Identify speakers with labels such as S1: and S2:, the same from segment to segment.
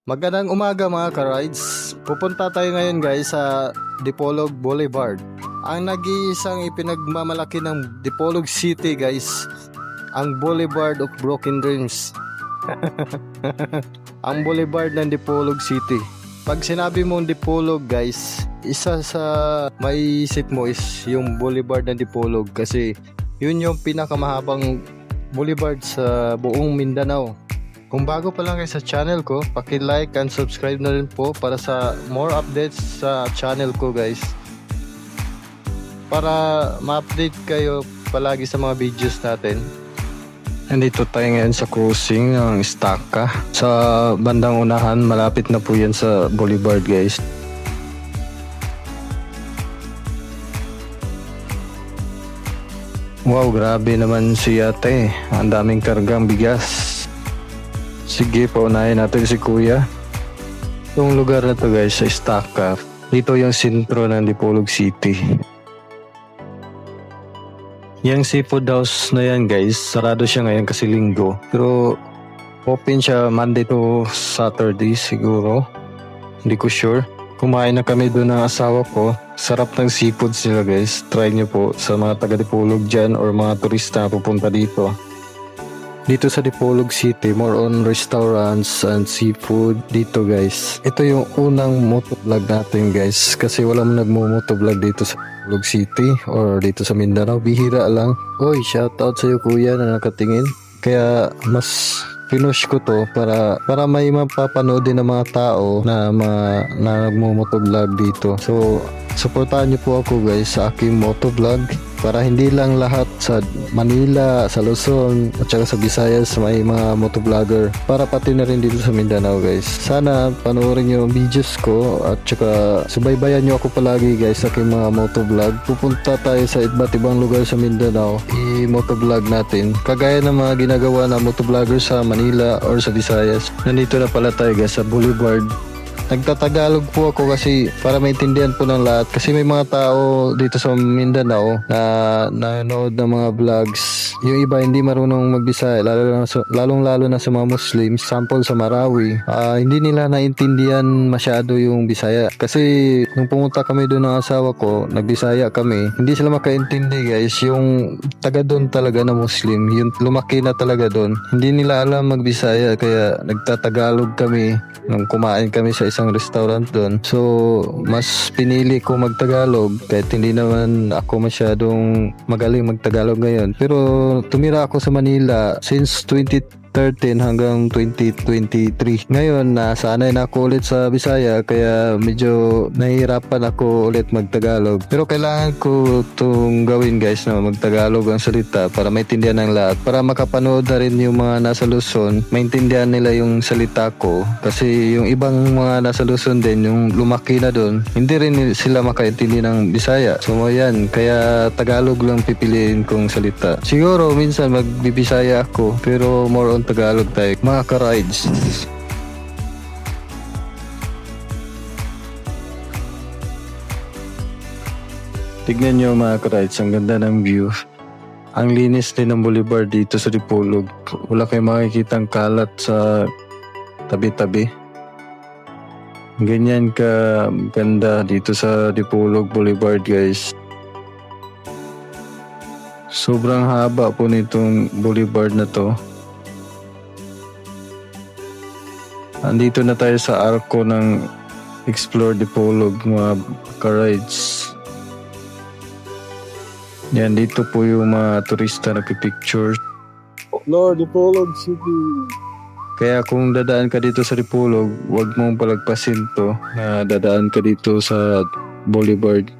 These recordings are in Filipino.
S1: Magandang umaga mga ka-rides. Pupunta tayo ngayon guys sa Dipolog Boulevard. Ang nag-iisang ipinagmamalaki ng Dipolog City guys, ang Boulevard of Broken Dreams. Ang Boulevard ng Dipolog City. Pag sinabi mong Dipolog guys, isa sa maiisip mo is yung Boulevard ng Dipolog kasi yun yung pinakamahabang boulevard sa buong Mindanao. Kung bago pa lang kayo sa channel ko, paki-like and subscribe na rin po para sa more updates sa channel ko guys. Para ma-update kayo palagi sa mga videos natin. Nandito tayo ngayon sa crossing ng Estaca. Sa bandang unahan, malapit na po yan sa Boulevard guys. Wow, grabe naman si ate. Ang daming kargang bigas. Sige, paunahin natin si kuya. Yung lugar na to guys, sa Estaca. Dito yung sentro ng Dipolog City. Yung seafood house na yan guys, sarado siya ngayon kasi linggo. Pero open siya Monday to Saturday siguro. Hindi ko sure. Kumain na kami doon ng asawa ko. Sarap ng seafood sila guys. Try nyo po sa mga taga Dipolog dyan or mga turista na pupunta dito. Dito sa Dipolog City, more on restaurants and seafood dito guys. Ito yung unang motovlog natin guys. Kasi walang nagmo-motovlog dito sa Dipolog City or dito sa Mindanao. Bihira lang. Oy, shoutout sa iyo kuya na nakatingin. Kaya mas pinush ko to para may mapapanood din ng mga tao na nagmo-motovlog dito. So, supportahan niyo po ako guys sa aking motovlog para hindi lang lahat sa Manila, sa Luzon at saka sa Visayas may mga motovlogger, para pati na rin dito sa Mindanao guys. Sana panoorin niyo ang videos ko at saka subaybayan niyo ako palagi guys sa aking mga motovlog. Pupunta tayo sa iba't ibang lugar sa Mindanao, i-motovlog natin kagaya ng mga ginagawa ng motovlogger sa Manila or sa Visayas. Nandito na pala tayo guys sa Boulevard. Nagtatagalog po ako kasi para maintindihan po ng lahat, kasi may mga tao dito sa Mindanao na nanonood ng mga vlogs. Yung iba hindi marunong magbisaya, lalong-lalo na sa mga Muslims, sample sa Marawi. Hindi nila naintindihan masyado yung Bisaya. Kasi nung pumunta kami doon ng asawa ko, nagbisaya kami, hindi sila makaintindi guys. Yung taga doon talaga na Muslim, yung lumaki na talaga doon, hindi nila alam magbisaya, kaya nagtatagalog kami nung kumain kami sa isang restaurant doon. So, mas pinili ko magtagalog kahit hindi naman ako masyadong magaling magtagalog ngayon. Pero tumira ako sa Manila since 2013 hanggang 2023. Ngayon, nasanay na ako ulit sa Bisaya kaya medyo nahihirapan ako ulit magtagalog. Pero kailangan ko itong gawin guys na magtagalog ang salita para maintindihan ng lahat. Para makapanood na rin yung mga nasa Luzon, maintindihan nila yung salita ko. Kasi yung ibang mga nasa Luzon din, yung lumaki na doon, hindi rin sila makaintindi ng Bisaya. So yan, kaya Tagalog lang pipiliin kong salita. Siguro minsan magbibisaya ako, pero more on Tagalog tayo mga ka-rides. Tignan nyo mga ka-rides, ang ganda ng view. Ang linis din ng boulevard dito sa Dipolog. Wala kayong makikitang kalat sa tabi-tabi. Ganyan ka ganda dito sa Dipolog Boulevard guys. Sobrang haba po nitong boulevard na to. Andito na tayo sa arko ng Explore Dipolog mga ka-rides. Yan, dito po yung mga turista nagpipicture.
S2: Lord, Dipolog City.
S1: Kaya kung dadaan ka dito sa Dipolog, huwag mong palagpasin to na dadaan ka dito sa Boulevard.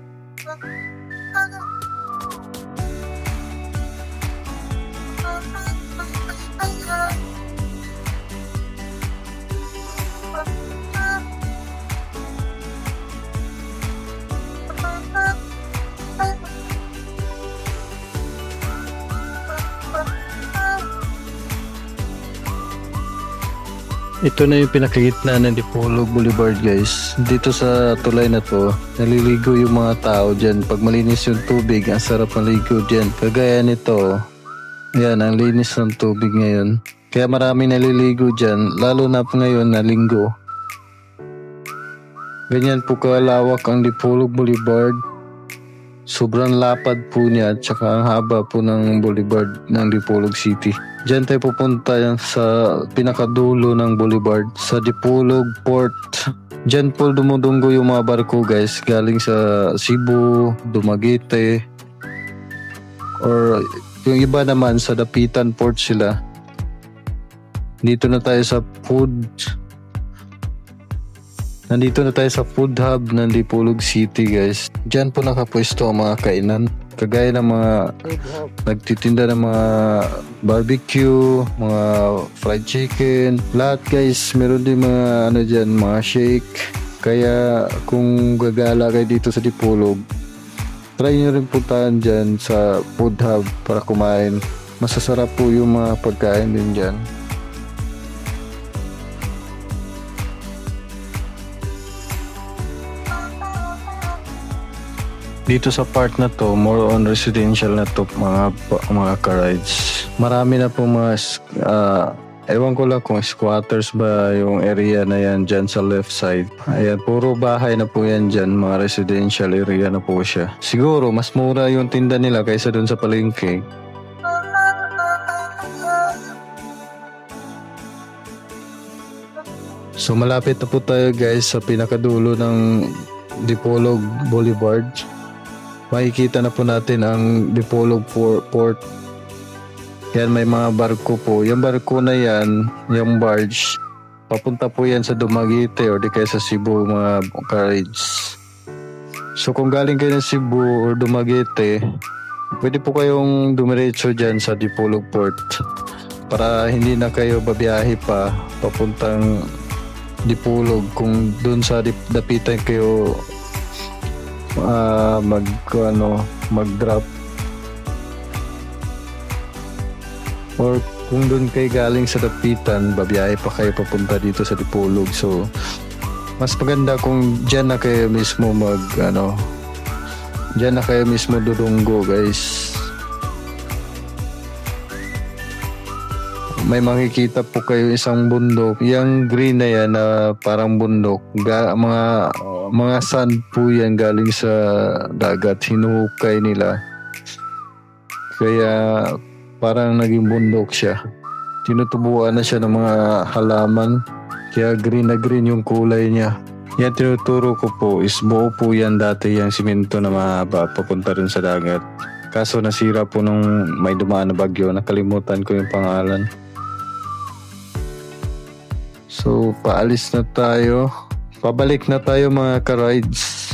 S1: Ito na yung pinakagitna ng Dipolog Boulevard guys. Dito sa tulay na to, naliligo yung mga tao dyan. Pag malinis yung tubig, ang sarap maligo dyan. Kagaya nito, yan, ang linis ng tubig ngayon. Kaya marami naliligo dyan, lalo na po ngayon na linggo. Ganyan po kalawak ang Dipolog Boulevard. Sobrang lapad po niya at saka ang haba po ng boulevard ng Dipolog City. Diyan tayo pupunta sa pinakadulo ng boulevard sa Dipolog Port. Diyan po dumudunggo yung mga barko guys galing sa Cebu, Dumaguete, or yung iba naman sa Dapitan Port sila. Dito na tayo sa Nandito na tayo sa food hub ng Dipolog City guys. Diyan po nakapwesto ang mga kainan. Kagaya ng mga nagtitinda ng mga barbecue, mga fried chicken. Lahat guys, meron din mga dyan, mga shake. Kaya kung gagala kayo dito sa Dipolog, try nyo rin puntahan dyan sa food hub para kumain. Masasarap po yung mga pagkain din dyan. Dito sa part na to, more on residential na to mga ka-rides. Marami na po mga ewan ko lang kung squatters ba yung area na yan dyan sa left side. Ayan, puro bahay na po yan dyan, mga residential area na po siya. Siguro mas mura yung tinda nila kaysa dun sa palengke. So malapit na po tayo guys sa pinakadulo ng Dipolog Boulevard. Makikita na po natin ang Dipolog Port. Yan, may mga barko po. Yung barko na yan, yung barge, papunta po yan sa Dumaguete o di kaya sa Cebu mga ka-rides. So kung galing kayo ng Cebu or Dumaguete, pwede po kayong dumiretso dyan sa Dipolog Port para hindi na kayo babiyahe pa papuntang Dipolog. Kung dun sa Dapitan kayo mag-drop, or kung doon kayo galing sa Dapitan, babiyahe pa kayo papunta dito sa Dipolog. So mas maganda kung dyan na kayo mismo dyan na kayo mismo dudunggo guys. May makikita po kayo isang bundok. Yung green na yan na parang bundok. Mga sand po yan galing sa dagat. Hinuhukay nila. Kaya parang naging bundok siya. Tinutubuan na siya ng mga halaman. Kaya green na green yung kulay niya. Yan tinuturo ko po is buo po yan dati yung simento na mahaba papunta rin sa dagat. Kaso nasira po nung may dumaan na bagyo. Nakalimutan ko yung pangalan. So, paalis na tayo. Pabalik na tayo mga ka-rides.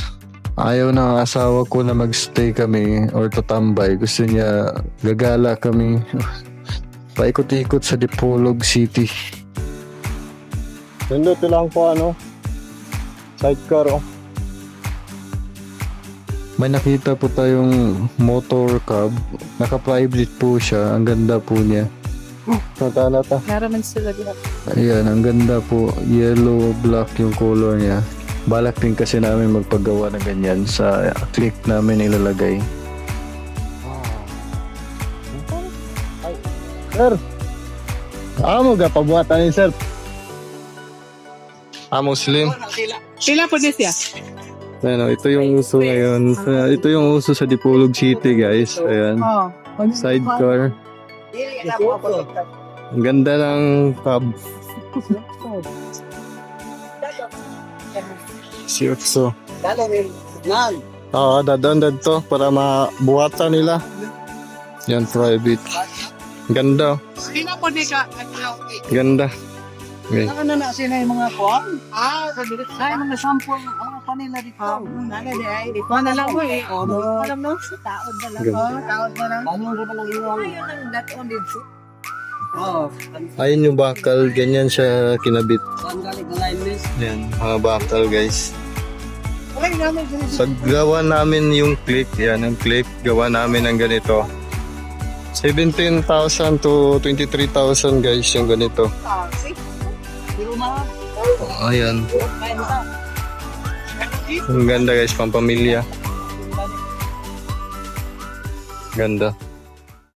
S1: Ayaw ng asawa ko na magstay kami or tatambay. Gusto niya gagala kami. Paikot-ikot sa Dipolog City.
S2: Nandito lang po sidecar
S1: May nakita po tayong motor cab. Naka-private po siya. Ang ganda po niya.
S2: Nata.
S3: Naraman sila dito.
S1: Ayan, ang ganda po. Yellow, black yung color niya. Balak din kasi namin magpagawa na ganyan sa click namin ilalagay.
S2: Sir, amo ga pabuatan ni sir.
S1: Muslim.
S3: Pila po niya siya?
S1: Ano, ito yung uso ngayon. Ito yung uso sa Dipolog City guys. Ayan. Sidecar. Ang ganda ng cab. Si Utso. Oo, dadaan to para mabuhatan nila. Yan, private. Ganda.
S3: Pila po niya ka?
S1: Ganda. Okay.
S3: Ano na sila yung mga kwan? Sa dito. Ay, mga sample. Ang mga kanila dito. Di ay. Ikaw na lang mo eh. Alam mo? Taod na lang. Taod na lang. Ano na lang iwan? Ayun ang daton dito.
S1: Ayun yung bakal. Ganyan siya kinabit. Yan, mga bakal guys. Sa gawa namin yung click. Yan, yung click. Gawa namin ng ganito. 17,000 to 23,000 guys yung ganito. Ayan. Ang ganda guys, pampamilya. Ganda.